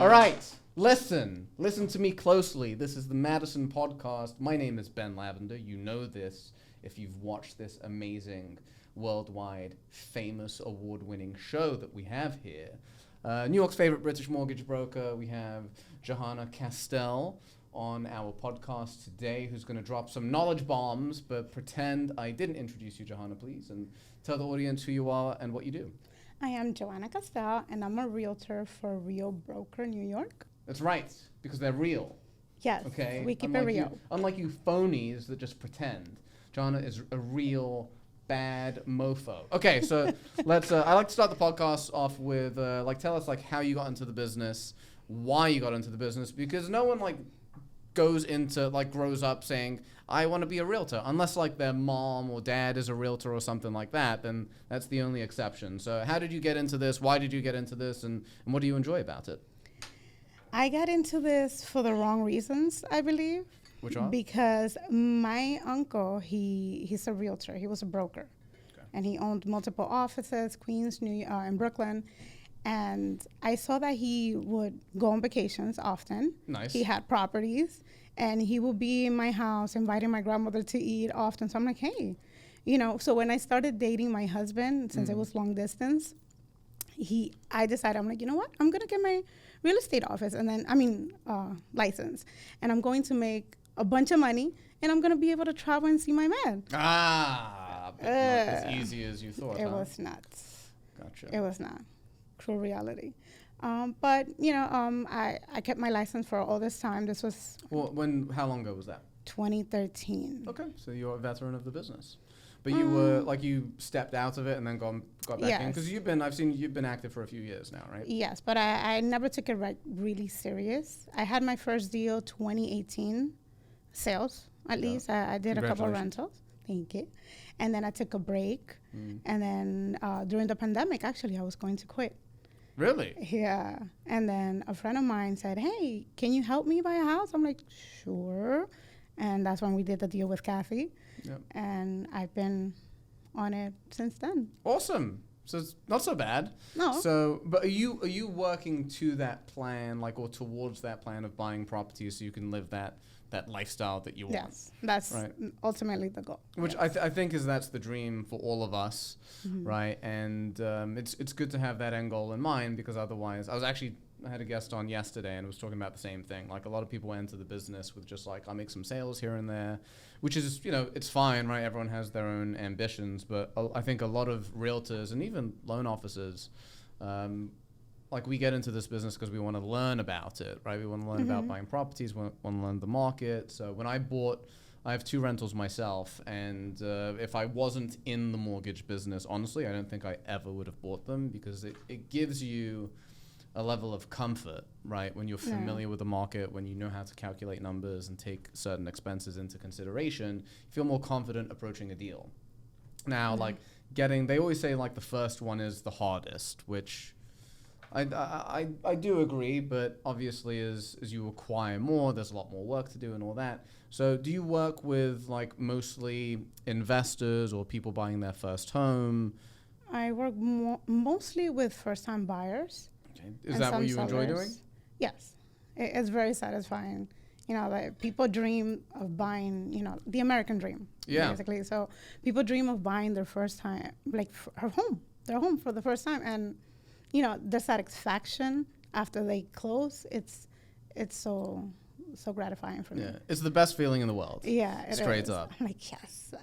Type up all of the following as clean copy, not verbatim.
All right, listen to me closely. This is the Madison podcast. My name is Ben Lavender. You know this if you've watched this amazing, worldwide, famous, award-winning show that we have here. New York's favorite British mortgage broker. We have Johanna Castel on our podcast today, who's going to drop some knowledge bombs, but pretend I didn't introduce you, Johanna, please, and tell the audience who you are and what you do. I am Johanna Castel, and I'm a realtor for Real Broker New York. That's right, because they're real. Yes, Okay, we keep it real. Unlike you phonies that just pretend. Johanna is a real bad mofo. Okay, so let's. I like to start the podcast off with tell us how you got into the business, why you got into the business, because no one grows up saying I want to be a realtor unless their mom or dad is a realtor or something like that. Then that's the only exception. So how did you get into this? Why did you get into this? And what do you enjoy about it? I got into this for the wrong reasons, I believe. Which are? Because my uncle, he's a realtor. He was a broker. Okay. And he owned multiple offices, Queens, New York, and Brooklyn. And I saw that he would go on vacations often. Nice. He had properties, and he would be in my house inviting my grandmother to eat often. So I'm like, hey, so when I started dating my husband, since it was long distance, I decided, I'm like, you know what? I'm going to get my real estate office and then, license. And I'm going to make a bunch of money, and I'm going to be able to travel and see my man. But not as easy as you thought, It was not. Gotcha. It was not. Cruel reality. But I kept my license for all this time. This was how long ago was that? 2013. Okay, so you're a veteran of the business, but you were you stepped out of it and then got back in, because I've seen you've been active for a few years now, right? Yes, but I never took it really serious. I had my first deal 2018, sales at least. I did a couple of rentals. Thank you. And then I took a break, and then during the pandemic, actually, I was going to quit. Really? Yeah. And then a friend of mine said, hey, can you help me buy a house? I'm like, sure. And that's when we did the deal with Kathy. Yep. And I've been on it since then. Awesome. So it's not so bad. No. So, but are you working to that plan, or towards that plan of buying properties so you can live that lifestyle that you want? Yes, that's ultimately the goal. Which I think that's the dream for all of us, right? And it's good to have that end goal in mind, because otherwise, I had a guest on yesterday and was talking about the same thing. A lot of people enter the business with just I'll make some sales here and there, which is, it's fine, right? Everyone has their own ambitions, but I think a lot of realtors and even loan officers, we get into this business because we want to learn about it, right? We want to learn about buying properties, we want to learn the market. So when I have 2 rentals myself, and if I wasn't in the mortgage business, honestly, I don't think I ever would have bought them, because it gives you a level of comfort, right? When you're familiar with the market, when you know how to calculate numbers and take certain expenses into consideration, you feel more confident approaching a deal. Now, they always say the first one is the hardest, which I do agree, but obviously as you acquire more, there's a lot more work to do and all that. So do you work with mostly investors or people buying their first home? I work mostly with first-time buyers. Okay. Is that what you enjoy doing? Yes. It's very satisfying. People dream of buying, the American dream, basically. So people dream of buying their first time, their home for the first time. And the satisfaction after they close, it's so gratifying for me. Yeah, it's the best feeling in the world. Yeah, it straight is. up. I'm like, yes,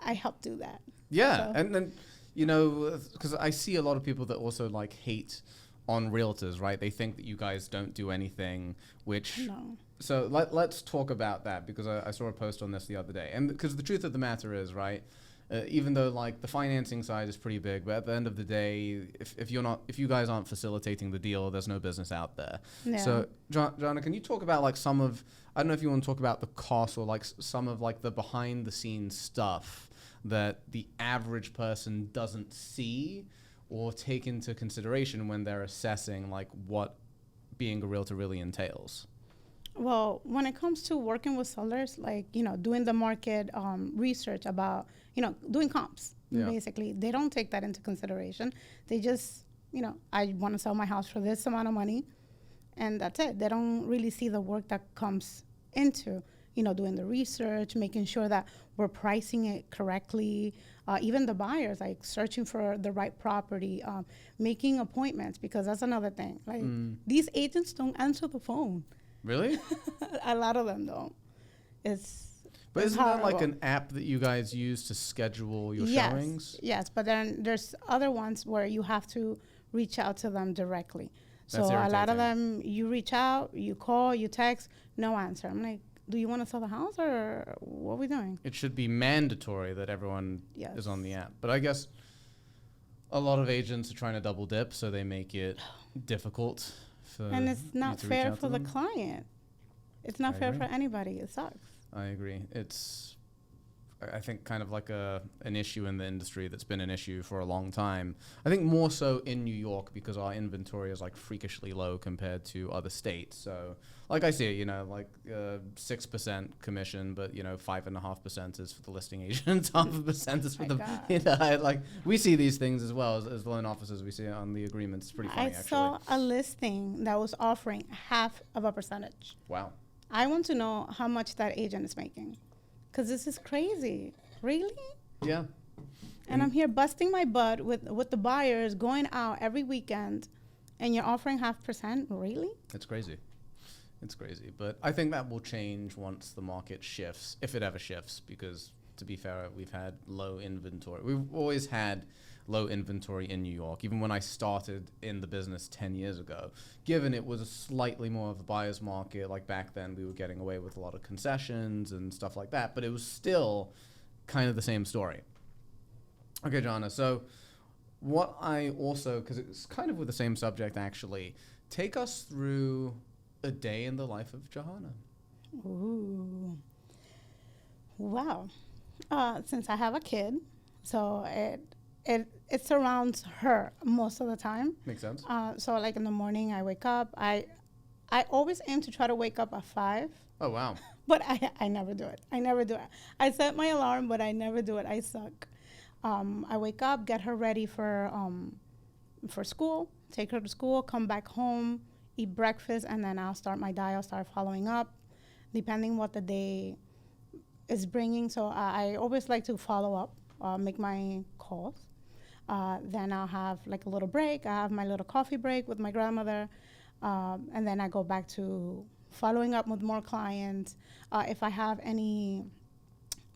I helped do that. Yeah, so. And then because I see a lot of people that also hate on realtors, right? They think that you guys don't do anything, which. No. So let's talk about that, because I saw a post on this the other day, and because the truth of the matter is, right? Even though the financing side is pretty big, but at the end of the day, if you guys aren't facilitating the deal, there's no business out there. Yeah. So, Johanna, can you talk about some of, I don't know if you want to talk about the cost or some of the behind the scenes stuff that the average person doesn't see or take into consideration when they're assessing what being a realtor really entails? Well, when it comes to working with sellers, doing the market research about, doing comps, basically, they don't take that into consideration. They just, I want to sell my house for this amount of money. and that's it. They don't really see the work that comes into, doing the research, making sure that we're pricing it correctly. Even the buyers, like searching for the right property, making appointments, because that's another thing. Like these agents don't answer the phone. Really? A lot of them don't. But isn't that like an app that you guys use to schedule your showings? Yes, but then there's other ones where you have to reach out to them directly. That's so irritating. a lot of them, you reach out, you call, you text, no answer. I'm like, do you want to sell the house or what are we doing? It should be mandatory that everyone is on the app. But I guess a lot of agents are trying to double dip, so they make it difficult for and it's not fair for the them. Client. It's not fair for anybody. It sucks. I agree. It's, I think, kind of like an issue in the industry that's been an issue for a long time. I think more so in New York because our inventory is like freakishly low compared to other states. So, like I see it, 6% commission, but 5.5% is for the listing agent, 0.5% is for the. We see these things as well as loan officers. We see it on the agreements. It's pretty funny, actually. I saw a listing that was offering 0.5%. Wow. I want to know how much that agent is making. Because this is crazy. Really? Yeah. And I'm here busting my butt with the buyers, going out every weekend, and you're offering 0.5%? Really? It's crazy. It's crazy. But I think that will change once the market shifts, if it ever shifts, because to be fair, we've had low inventory. We've always had low inventory in New York. Even when I started in the business 10 years ago, given it was a slightly more of a buyer's market, like back then we were getting away with a lot of concessions and stuff like that, but it was still kind of the same story. Okay, Johanna, so what I also, because it's kind of with the same subject actually, take us through a day in the life of Johanna. Ooh. Wow. Since I have a kid, so it surrounds her most of the time. Makes sense. So like in the morning, I wake up. I always aim to try to wake up at 5. Oh, wow. But I never do it. I set my alarm, but I never do it. I suck. I wake up, get her ready for school, take her to school, come back home, eat breakfast, and then I'll start my diet. I'll start following up, depending what the day is bringing. So I always like to follow up, make my calls. Then I'll have like a little break. I have my little coffee break with my grandmother. And then I go back to following up with more clients. If I have any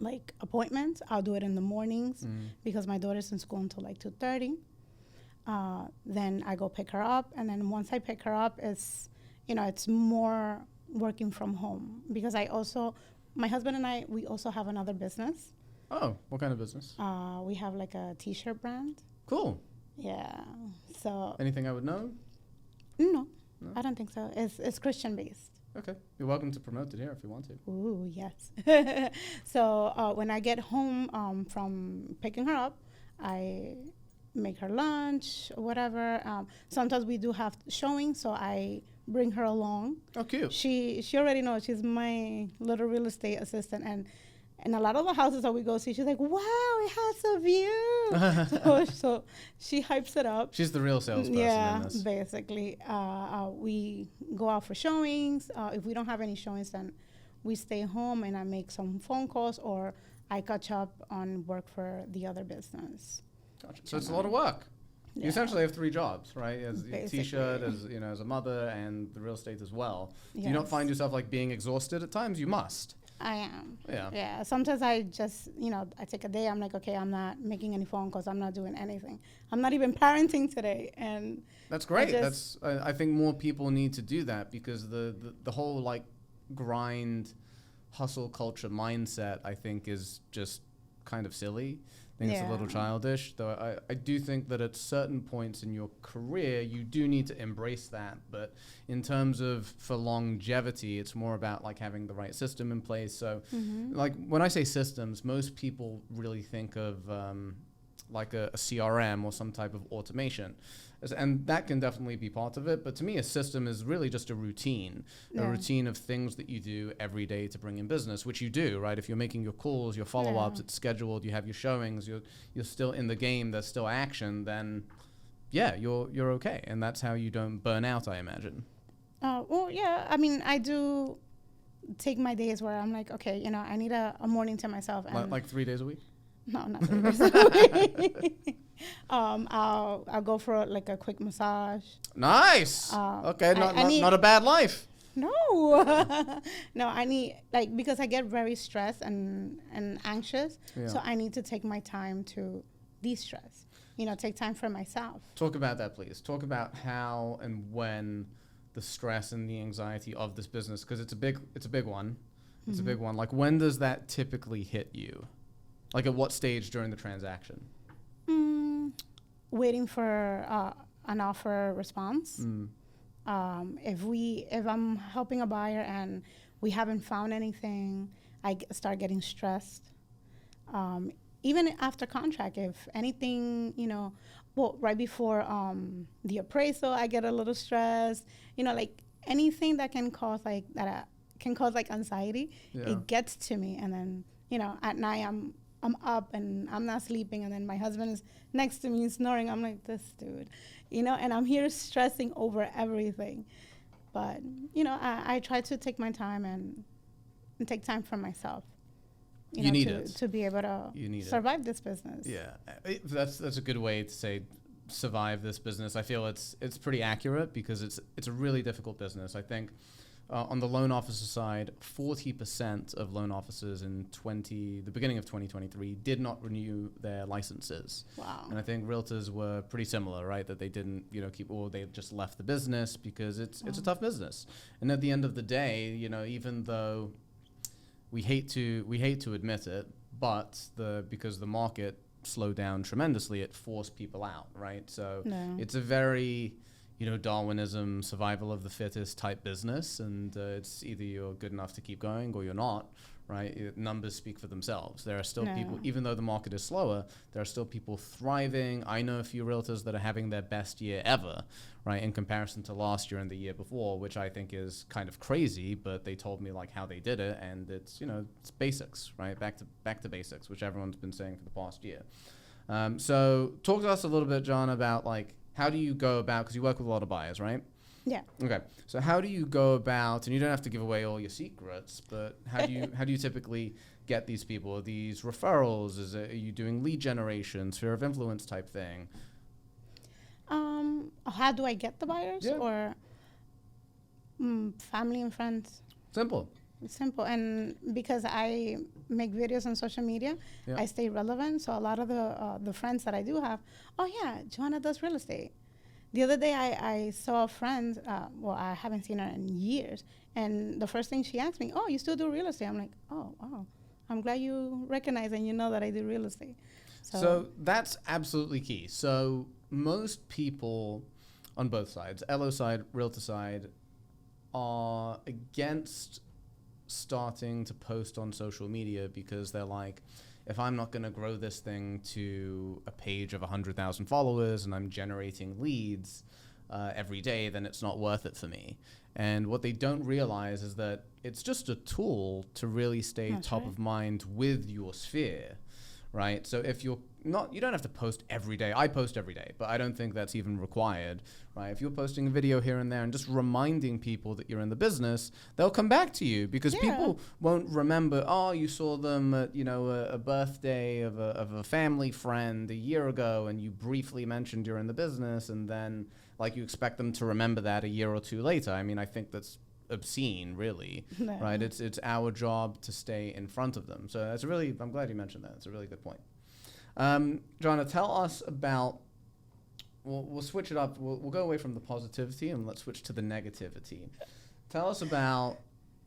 like appointments, I'll do it in the mornings because my daughter's in school until like 2:30. Then I go pick her up. And then once I pick her up, it's more working from home because my husband and I, we also have another business. Oh, what kind of business? We have like a t-shirt brand. Cool. Yeah. So. Anything I would know? No, I don't think so. It's Christian based. Okay. You're welcome to promote it here if you want to. Ooh, yes. So when I get home from picking her up, I make her lunch, whatever. Sometimes we do have showings, so I bring her along. Oh, cute. She already knows. She's my little real estate assistant, and a lot of the houses that we go see, she's like, wow, it has a view. so she hypes it up. She's the real salesperson in this. Basically. We go out for showings. If we don't have any showings, then we stay home and I make some phone calls or I catch up on work for the other business. Gotcha. So it's a lot of work. Yeah. You essentially have 3 jobs, right? As a t-shirt, as a mother, and the real estate as well. Yes. Do you not find yourself like being exhausted at times? You must. I am. Yeah. Yeah. Sometimes I just, I take a day. I'm like, okay, I'm not making any phone calls. I'm not doing anything. I'm not even parenting today. And that's great. I think more people need to do that because the whole like grind, hustle culture mindset, I think, is just kind of silly. I think it's a little childish, though I do think that at certain points in your career, you do need to embrace that. But in terms of for longevity, it's more about like having the right system in place. So like when I say systems, most people really think of like a CRM or some type of automation. And that can definitely be part of it. But to me, a system is really just a routine of things that you do every day to bring in business, which you do, right? If you're making your calls, your follow-ups, it's scheduled, you have your showings, you're still in the game, there's still action, then, yeah, you're okay. And that's how you don't burn out, I imagine. Well, yeah. I mean, I do take my days where I'm like, okay, I need a morning to myself. And Like 3 days a week? no, not 3 days a week. I'll go for like a quick massage. Nice. Okay, not a bad life. No, no. I need because I get very stressed and anxious, so I need to take my time to de-stress. Take time for myself. Talk about that, please. Talk about how and when the stress and the anxiety of this business, because it's a big one. It's a big one. Like, when does that typically hit you? Like, at what stage during the transaction? Waiting for an offer response. If I'm helping a buyer and we haven't found anything, I start getting stressed. Even after contract, if anything, right before the appraisal, I get a little stressed. Like anything that can cause anxiety, it gets to me. And then, at night I'm up and I'm not sleeping, and then my husband is next to me snoring. I'm like, this dude, and I'm here stressing over everything. But, I try to take my time and take time for myself. You need it to be able to survive this business. Yeah, that's a good way to say survive this business. I feel it's pretty accurate because it's a really difficult business. I think on the loan officer side, 40% of loan officers in the beginning of 2023 did not renew their licenses. Wow. And I think realtors were pretty similar, right? That they didn't, or they just left the business because it's a tough business. And at the end of the day, even though we hate to admit it, but because the market slowed down tremendously, it forced people out, right? So it's a very Darwinism, survival of the fittest type business, and it's either you're good enough to keep going or you're not, right? Numbers speak for themselves. There are still people, even though the market is slower, there are still people thriving. I know a few realtors that are having their best year ever, right, in comparison to last year and the year before, which I think is kind of crazy, but they told me like how they did it, and it's, it's basics, right? Back to basics, which everyone's been saying for the past year. So talk to us a little bit, John, about like, how do you go about, because you work with a lot of buyers, right? Yeah. Okay. So how do you go about, and you don't have to give away all your secrets, but how do you typically get these people? Are these referrals? Are you doing lead generation, sphere of influence type thing? How do I get the buyers? Yeah. Or family and friends? Simple. It's simple. And because I make videos on social media, I stay relevant. So a lot of the friends that I do have, oh yeah, Johanna does real estate. The other day I saw a friend, I haven't seen her in years, and the first thing she asked me, oh, you still do real estate? I'm like, oh, wow. I'm glad you recognize and you know that I do real estate. So that's absolutely key. So most people on both sides, LO side, realtor side, are against starting to post on social media because they're like, if I'm not going to grow this thing to a page of 100,000 followers and I'm generating leads every day, then it's not worth it for me. And what they don't realize is that it's just a tool to really stay top of mind with your sphere, right? So if you're not, you don't have to post every day. I post every day, but I don't think that's even required, right? If you're posting a video here and there and just reminding people that you're in the business, they'll come back to you because people won't remember, oh, you saw them at, a birthday of a family friend a year ago and you briefly mentioned you're in the business, and then like you expect them to remember that a year or two later. I mean, I think that's obscene, really, right? It's our job to stay in front of them. So that's I'm glad you mentioned that. It's a really good point. Johanna, tell us about, we'll switch it up. We'll go away from the positivity and let's switch to the negativity. Tell us about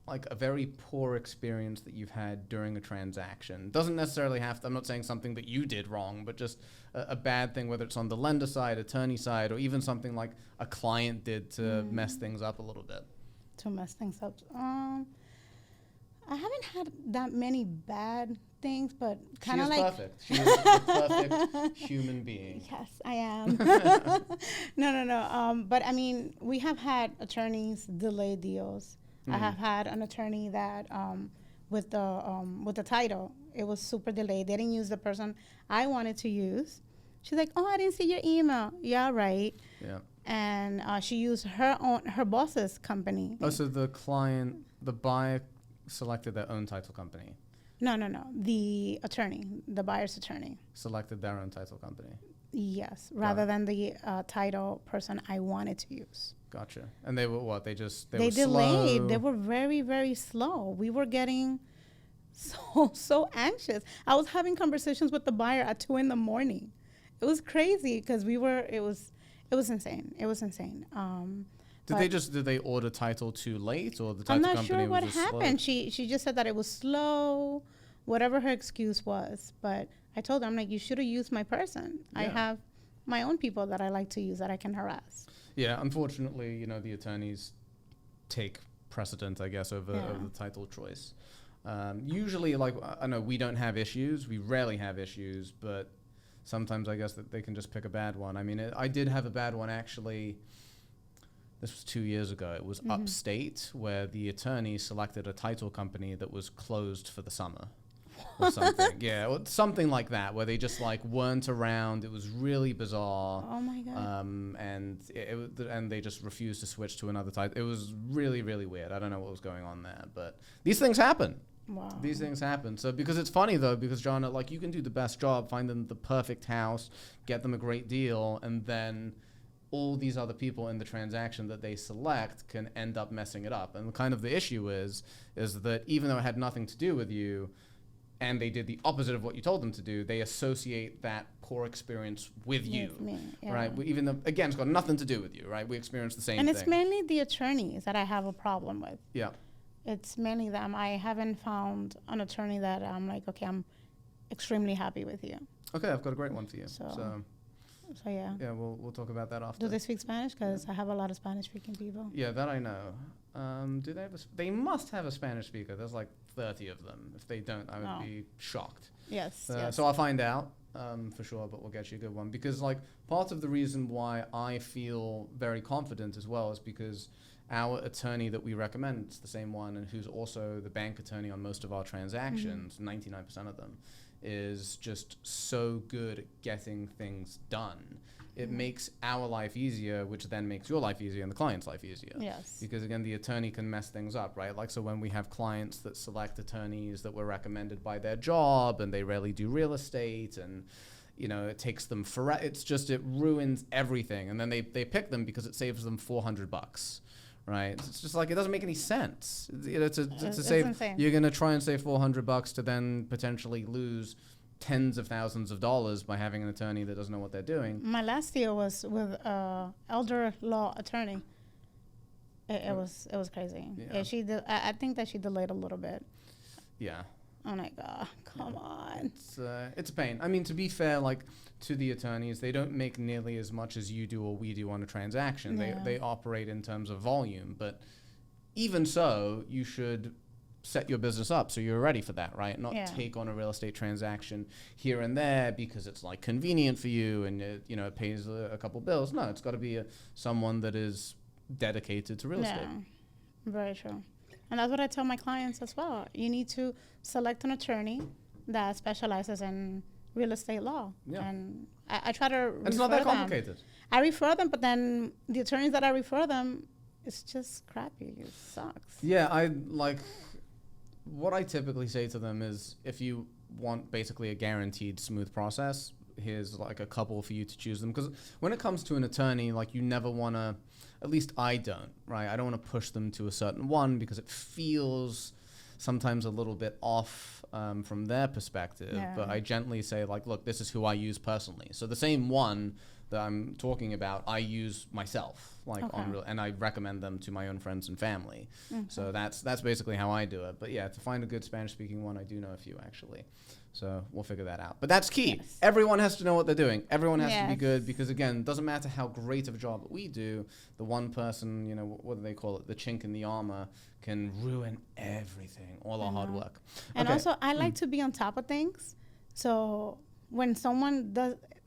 like a very poor experience that you've had during a transaction. Doesn't necessarily have to, I'm not saying something that you did wrong, but just a bad thing, whether it's on the lender side, attorney side, or even something like a client did to mess things up a little bit. To mess things up. I haven't had that many bad things, but kind of like perfect. She is the perfect human being. Yes, I am. No. But I mean, we have had attorneys delay deals. I have had an attorney that with the title, it was super delayed. They didn't use the person I wanted to use. She's like, "Oh, I didn't see your email." Yeah, right. Yeah. and she used her boss's company. Oh, so the buyer selected their own title company. No. The buyer's attorney. Selected their own title company. Yes, rather than the title person I wanted to use. Gotcha. And they were what? They delayed. Slow. They were very, very slow. We were getting so anxious. I was having conversations with the buyer at 2 a.m. It was crazy because it was insane. It was insane. Did they order title too late, or the title I'm not company sure what was happened. slow? She just said that it was slow, whatever her excuse was. But I told her, I'm like, you should have used my person. Yeah. I have my own people that I like to use that I can harass. Yeah, unfortunately, the attorneys take precedent, I guess, over the title choice. Usually, like, I know we don't have issues. We rarely have issues, but sometimes I guess that they can just pick a bad one. I mean, I did have a bad one, actually. This was 2 years ago. It was upstate, where the attorney selected a title company that was closed for the summer or something. Yeah, or something like that, where they just like weren't around. It was really bizarre. Oh my God. And they just refused to switch to another title. It was really, really weird. I don't know what was going on there, but these things happen. Wow. These things happen. So because it's funny though, because Johanna, like, you can do the best job, find them the perfect house, get them a great deal, and then all these other people in the transaction that they select can end up messing it up. And kind of the issue is that even though it had nothing to do with you, and they did the opposite of what you told them to do, they associate that poor experience with you, right? Even though, again, it's got nothing to do with you, right? We experience the same thing. And it's mainly the attorneys that I have a problem with. Yeah. It's mainly them. I haven't found an attorney that I'm like, okay, I'm extremely happy with you. Okay, I've got a great one for you. So yeah. Yeah, we'll talk about that after. Do they speak Spanish? Because I have a lot of Spanish-speaking people. Yeah, that I know. Do they have they must have a Spanish speaker. There's like 30 of them. If they don't, I would be shocked. Yes. So I'll find out for sure, but we'll get you a good one. Because like part of the reason why I feel very confident as well is because our attorney that we recommend, it's the same one, and who's also the bank attorney on most of our transactions, 99% of them, is just so good at getting things done. It makes our life easier, which then makes your life easier and the client's life easier. Yes. Because again, the attorney can mess things up, right? Like, so when we have clients that select attorneys that were recommended by their job and they rarely do real estate, and it takes them it ruins everything. And then they pick them because it saves them $400. Right, it's just like, it doesn't make any sense. It's insane. You're gonna try and save $400 to then potentially lose tens of thousands of dollars by having an attorney that doesn't know what they're doing. My last deal was with elder law attorney. It was crazy. Yeah, I think that she delayed a little bit. Yeah. I'm like, come on. It's a pain. I mean, to be fair, like, to the attorneys, they don't make nearly as much as you do or we do on a transaction. Yeah. They operate in terms of volume, but even so, you should set your business up so you're ready for that, right? Not take on a real estate transaction here and there because it's like convenient for you and it pays a couple bills. No, it's got to be someone that is dedicated to real estate. Very true. And that's what I tell my clients as well. You need to select an attorney that specializes in real estate law. Yeah. And I try to refer them. It's not that complicated. I refer them, but then the attorneys that I refer them, it's just crappy. It sucks. Yeah, what I typically say to them is, if you want basically a guaranteed smooth process, here's like a couple for you to choose them. Because when it comes to an attorney, like, you never want to, at least I don't, right? I don't want to push them to a certain one because it feels sometimes a little bit off from their perspective. Yeah. But I gently say, like, look, this is who I use personally. So the same one that I'm talking about, I use myself, like, and I recommend them to my own friends and family. Mm-hmm. So that's basically how I do it. But yeah, to find a good Spanish-speaking one, I do know a few actually. So we'll figure that out. But that's key. Yes. Everyone has to know what they're doing. Everyone has to be good, because again, it doesn't matter how great of a job we do. The one person, what do they call it? The chink in the armor can ruin everything, all our hard work. And also, I like to be on top of things. So when someone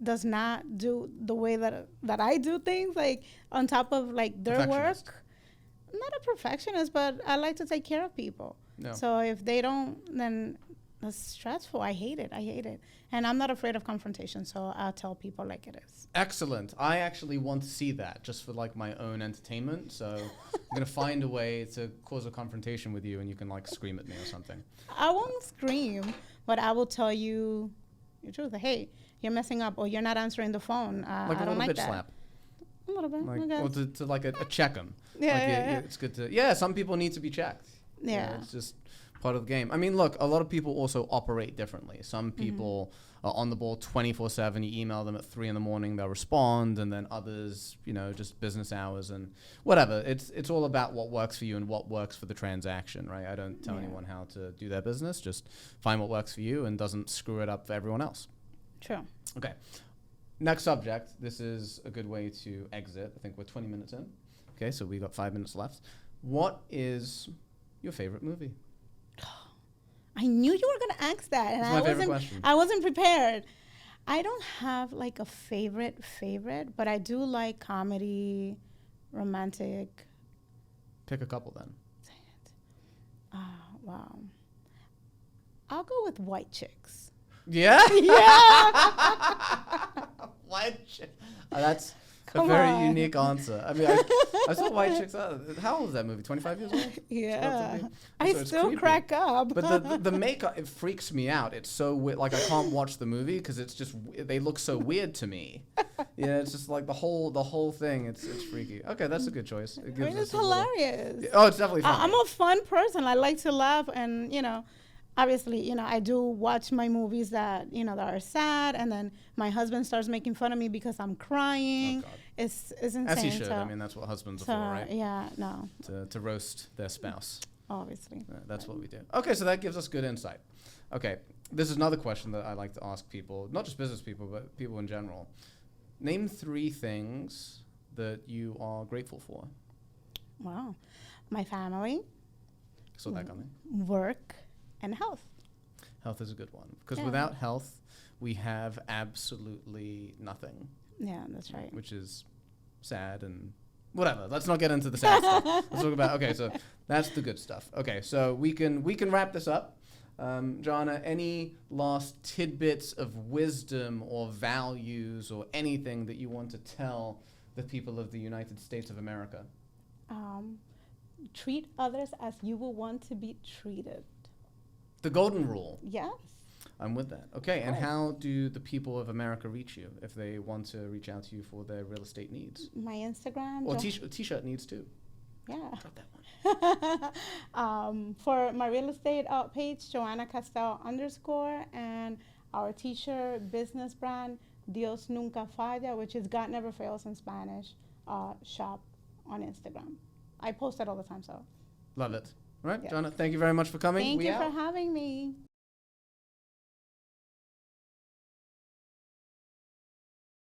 does not do the way that I do things, like on top of like their work, I'm not a perfectionist, but I like to take care of people. No. So if they don't, then That's stressful. I hate it. And I'm not afraid of confrontation, so I'll tell people like it is. Excellent. I actually want to see that just for like my own entertainment. So I'm going to find a way to cause a confrontation with you and you can like scream at me or something. I won't scream, but I will tell you the truth. Hey, you're messing up or you're not answering the phone. Like I don't like that. slap. A little bit. Like, okay. or to like a check 'em. Yeah, like, yeah. It's good to, yeah, some people need to be checked. Yeah. It's just part of the game. I mean, look, a lot of people also operate differently. Some people are on the ball 24/7. You email them at 3 a.m, they'll respond, and then others, just business hours and whatever. It's all about what works for you and what works for the transaction, right? I don't tell anyone how to do their business. Just find what works for you and doesn't screw it up for everyone else. True. Okay. Next subject. This is a good way to exit. I think we're 20 minutes in. Okay, so we got 5 minutes left. What is your favorite movie? I knew you were gonna ask that, and It's my favorite question. I wasn't prepared. I don't have like a favorite, but I do like comedy, romantic. Pick a couple then. Dang it. Wow. I'll go with White Chicks. Yeah? Yeah. White Chicks. That's Come a very on. unique answer. I mean, I saw White Chicks. How old is that movie? 25 years old? Yeah. So I it's still creepy. crack up. But the makeup, it freaks me out. It's so weird. Like, I can't watch the movie because it's just, they look so weird to me. Yeah, it's just like the whole thing. It's freaky. Okay, that's a good choice. It I gives mean, us it's a little- hilarious. Oh, it's definitely funny. I'm a fun person. I like to laugh, and obviously, I do watch my movies that that are sad, and then my husband starts making fun of me because I'm crying. Oh, God. It's insane. As he should. So, I mean, that's what husbands are for, right? Yeah, no, To roast their spouse. obviously. That's what we do. Okay, so that gives us good insight. Okay, this is another question that I like to ask people, not just business people, but people in general. Name 3 things that you are grateful for. Wow, my family, Saw that coming. work, and health. Health is a good one because Yeah. without health, we have absolutely nothing, Yeah, that's right. which is sad and whatever. Let's not get into the sad stuff. Let's talk about. Okay, so that's the good stuff. Okay, so we can wrap this up. Johanna, any last tidbits of wisdom or values or anything that you want to tell the people of the United States of America? Treat others as you will want to be treated. The golden rule. Yes. I'm with that. Okay, and Cool. how do the people of America reach you if they want to reach out to you for their real estate needs? My Instagram. Or t-shirt needs too. Yeah. Drop that one. For my real estate page, Johanna Castel _ and our t-shirt business brand, Dios Nunca Falla, which is God Never Fails in Spanish, shop on Instagram. I post it all the time, so. Love it. All right, Yeah. Johanna, thank you very much for coming. Thank We you out. for having me.